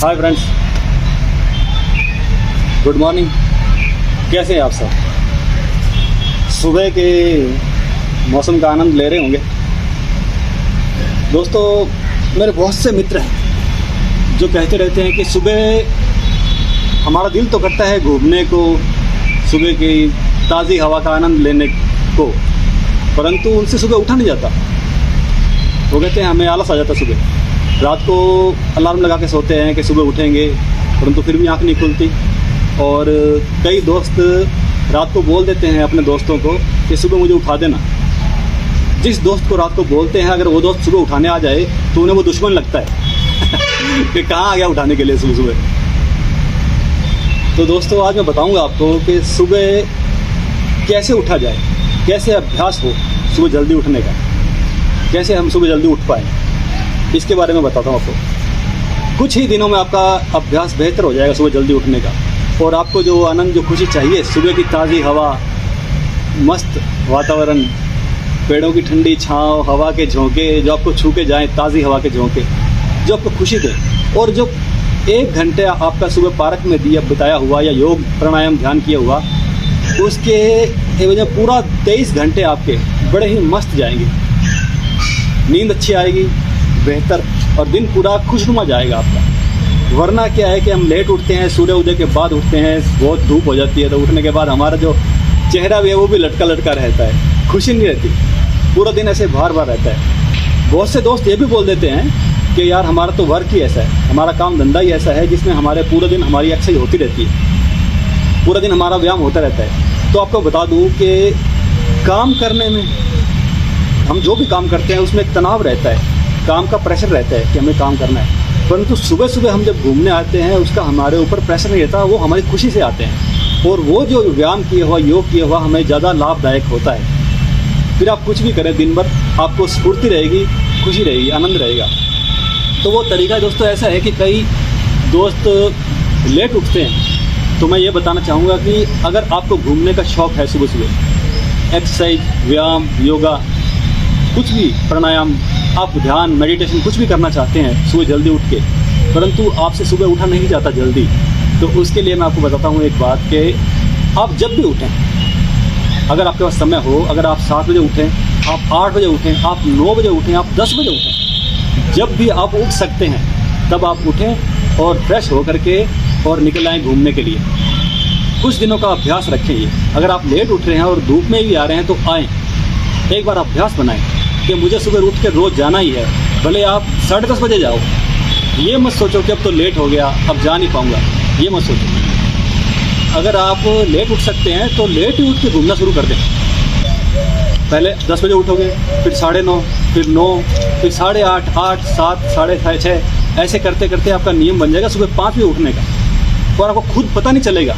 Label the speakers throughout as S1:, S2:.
S1: Hi friends, good morning. कैसे हैं आप सब? सुबह के मौसम का आनंद ले रहे होंगे। दोस्तों, मेरे बहुत से मित्र हैं जो कहते रहते हैं कि सुबह हमारा दिल तो करता है घूमने को, सुबह की ताज़ी हवा का आनंद लेने को, परंतु उनसे सुबह उठा नहीं जाता। वो कहते हैं हमें आलस आ जाता सुबह। रात को अलार्म लगा के सोते हैं कि सुबह उठेंगे, परंतु फिर भी आँख नहीं खुलती। और कई दोस्त रात को बोल देते हैं अपने दोस्तों को कि सुबह मुझे उठा देना। जिस दोस्त को रात को बोलते हैं, अगर वो दोस्त सुबह उठाने आ जाए तो उन्हें वो दुश्मन लगता है कि कहाँ आ गया उठाने के लिए सुबह सुबह। तो दोस्तों, आज मैं बताऊंगा आपको कि सुबह कैसे उठा जाए, कैसे अभ्यास हो सुबह जल्दी उठने का, कैसे हम सुबह जल्दी उठ पाएँ, इसके बारे में बताता हूँ आपको। कुछ ही दिनों में आपका अभ्यास बेहतर हो जाएगा सुबह जल्दी उठने का, और आपको जो आनंद, जो खुशी चाहिए, सुबह की ताज़ी हवा, मस्त वातावरण, पेड़ों की ठंडी छाँव, हवा के झोंके जो आपको छू के जाएँ, ताज़ी हवा के झोंके जो आपको खुशी दे, और जो 1 घंटे आपका सुबह पार्क में दिया बिताया हुआ या योग प्राणायाम ध्यान किया हुआ, उसके एवज पूरा 23 घंटे आपके बड़े ही मस्त जाएंगे। नींद अच्छी आएगी, बेहतर, और दिन पूरा खुशनुमा जाएगा आपका। वरना क्या है कि हम लेट उठते हैं, सूर्य उदय के बाद उठते हैं, बहुत धूप हो जाती है, तो उठने के बाद हमारा जो चेहरा भी है वो भी लटका लटका रहता है, खुशी नहीं रहती, पूरा दिन ऐसे बार बार रहता है। बहुत से दोस्त ये भी बोल देते हैं कि यार हमारा तो वर्क ही ऐसा है, हमारा काम धंधा ही ऐसा है जिसमें हमारे पूरे दिन हमारी एक्सरसाइज होती रहती है, पूरा दिन हमारा व्यायाम होता रहता है। तो आपको बता दूँ कि काम करने में, हम जो भी काम करते हैं उसमें एक तनाव रहता है, काम का प्रेशर रहता है कि हमें काम करना है, परंतु सुबह सुबह हम जब घूमने आते हैं उसका हमारे ऊपर प्रेशर नहीं रहता, वो हमारी खुशी से आते हैं, और वो जो व्यायाम किया हुआ, योग किया हुआ हमें ज़्यादा लाभदायक होता है। फिर आप कुछ भी करें दिन भर, आपको स्फूर्ति रहेगी, खुशी रहेगी, आनंद रहेगा। तो वो तरीका दोस्तों ऐसा है कि कई दोस्त लेट उठते हैं, तो मैं ये बताना चाहूँगा कि अगर आपको घूमने का शौक़ है, सुबह सुबह एक्सरसाइज, व्यायाम, योगा, कुछ भी प्राणायाम, आप ध्यान, मेडिटेशन कुछ भी करना चाहते हैं सुबह जल्दी उठ के, परंतु आपसे सुबह उठा नहीं जाता जल्दी, तो उसके लिए मैं आपको बताता हूँ एक बात कि आप जब भी उठें, अगर आपके पास समय हो, अगर आप 7 बजे उठें, आप 8 बजे उठें, आप 9 बजे उठें, आप 10 बजे उठें, जब भी आप उठ सकते हैं तब आप उठें और फ्रेश होकर के और निकल आएँ घूमने के लिए। कुछ दिनों का अभ्यास रखें ये। अगर आप लेट उठ रहे हैं और धूप में भी आ रहे हैं तो आएँ, एक बार अभ्यास बनाएं कि मुझे सुबह उठ के रोज़ जाना ही है। भले आप 10:30 बजे जाओ, ये मत सोचो कि अब तो लेट हो गया, अब जा नहीं पाऊँगा, ये मत सोचो। अगर आप लेट उठ सकते हैं तो लेट ही उठ के घूमना शुरू कर दें। पहले 10 बजे उठोगे, फिर 9:30, फिर 9, फिर 8:30, 8, 7, 6:30, ऐसे करते करते आपका नियम बन जाएगा सुबह 5 बजे उठने का, और आपको खुद पता नहीं चलेगा।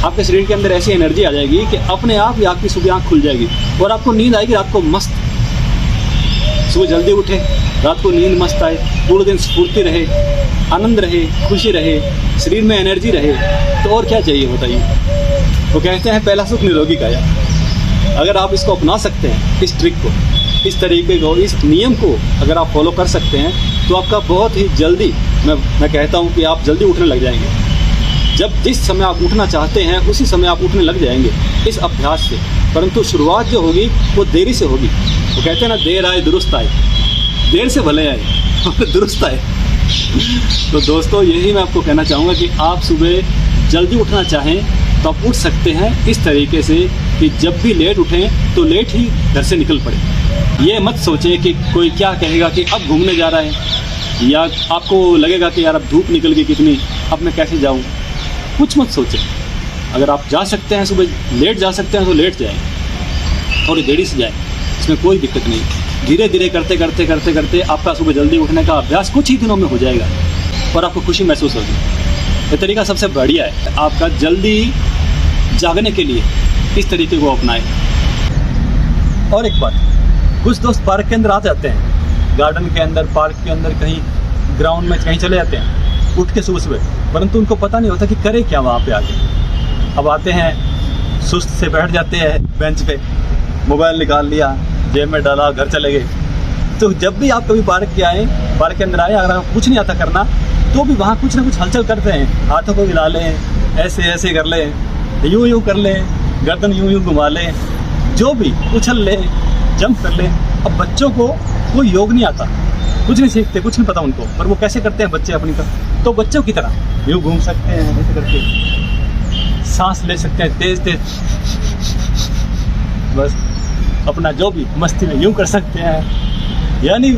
S1: आपके शरीर के अंदर ऐसी एनर्जी आ जाएगी कि अपने आप ही आपकी सुबह आँख खुल जाएगी और आपको नींद आएगी रात को मस्त। सुबह जल्दी उठे, रात को नींद मस्त आए, पूरे दिन स्फूर्ति रहे, आनंद रहे, खुशी रहे, शरीर में एनर्जी रहे, तो और क्या चाहिए बताइए। वो कहते हैं पहला सुख निरोगी काया। अगर आप इसको अपना सकते हैं, इस ट्रिक को, इस तरीके को, इस नियम को अगर आप फॉलो कर सकते हैं, तो आपका बहुत ही जल्दी, मैं कहता हूँ कि आप जल्दी उठने लग जाएंगे। जब जिस समय आप उठना चाहते हैं उसी समय आप उठने लग जाएंगे इस अभ्यास से। परंतु शुरुआत जो होगी वो देरी से होगी। वो कहते हैं ना, देर आए दुरुस्त आए, देर से भले आए और दुरुस्त आए। तो दोस्तों, यही मैं आपको कहना चाहूँगा कि आप सुबह जल्दी उठना चाहें तो आप उठ सकते हैं इस तरीके से कि जब भी लेट उठें तो लेट ही घर से निकल पड़े। ये मत सोचें कि कोई क्या कहेगा कि अब घूमने जा रहा है, या आपको लगेगा कि यार अब धूप निकल गई कितनी, अब मैं कैसे जाऊँ। कुछ मत सोचें। अगर आप जा सकते हैं, सुबह लेट जा सकते हैं तो लेट जाएं, थोड़ी देरी से जाएं, इसमें कोई दिक्कत नहीं। धीरे धीरे करते करते करते करते आपका सुबह जल्दी उठने का अभ्यास कुछ ही दिनों में हो जाएगा और आपको खुशी महसूस होगी। ये तरीका सबसे बढ़िया है आपका जल्दी जागने के लिए, इस तरीके को अपनाएं। और एक बात, कुछ दोस्त पार्क के अंदर आ जाते हैं, गार्डन के अंदर, पार्क के अंदर, कहीं ग्राउंड में कहीं चले जाते हैं उठ के सुबह सुबह, परंतु उनको पता नहीं होता कि करे क्या वहाँ पे आके। अब आते हैं, सुस्त से बैठ जाते हैं बेंच पे, मोबाइल निकाल लिया, जेब में डाला, घर चले गए। तो जब भी आप कभी पार्क के अंदर आए, अगर आपको कुछ नहीं आता करना, तो भी वहाँ कुछ ना कुछ हलचल करते हैं, हाथों को हिला लें, ऐसे ऐसे कर लें, यूं यूं कर लें, गर्दन यूं यूं घुमा लें, जो भी उछल लें, जंप कर लें। अब बच्चों को कोई योग नहीं आता, कुछ नहीं सीखते, कुछ नहीं पता उनको, पर वो कैसे करते हैं बच्चे अपनी तरह, तो बच्चों की तरह यूं घूम सकते हैं, ऐसे करके सांस ले सकते हैं तेज तेज, बस अपना जो भी मस्ती में यूं कर सकते हैं। यानी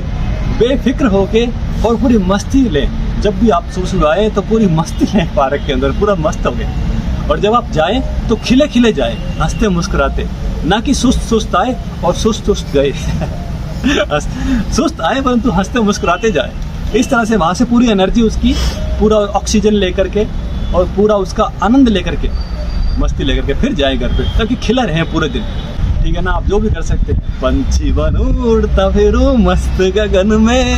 S1: बेफिक्र होके और पूरी मस्ती लें। जब भी आप सुबह आए तो पूरी मस्ती लें पार्क के अंदर, पूरा मस्त हो गए। और जब आप जाए तो खिले खिले जाए, हंसते मुस्कुराते, ना कि सुस्त सुस्त आए और सुस्त सुस्त गए। सुस्त आए परंतु हंसते मुस्कुराते जाए। इस तरह से वहाँ से पूरी एनर्जी उसकी, पूरा ऑक्सीजन लेकर के और पूरा उसका आनंद लेकर के, मस्ती लेकर के फिर जाए घर पे, ताकि खिला रहे पूरे दिन। ठीक है ना, आप जो भी कर सकते हैं। पंछी बन उड़ता फिरूं मस्त गगन में,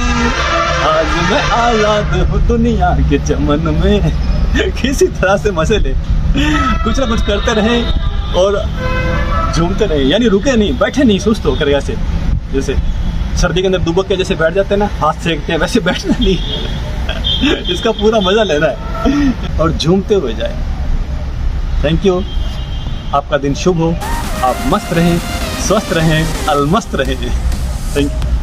S1: आज मैं आजाद हूँ दुनिया के चमन में। किसी तरह से मजे ले, कुछ ना कुछ करते रहे और झूमते रहे, यानी रुके नहीं, बैठे नहीं सुस्त होकर। ऐसे जैसे सर्दी के अंदर दुबक के जैसे बैठ जाते हैं ना, हाथ सेकते हैं, वैसे बैठना नहीं। इसका पूरा मजा लेना है और झूमते हुए जाए। थैंक यू, आपका दिन शुभ हो, आप मस्त रहें, स्वस्थ रहें, अलमस्त रहें। Thank you.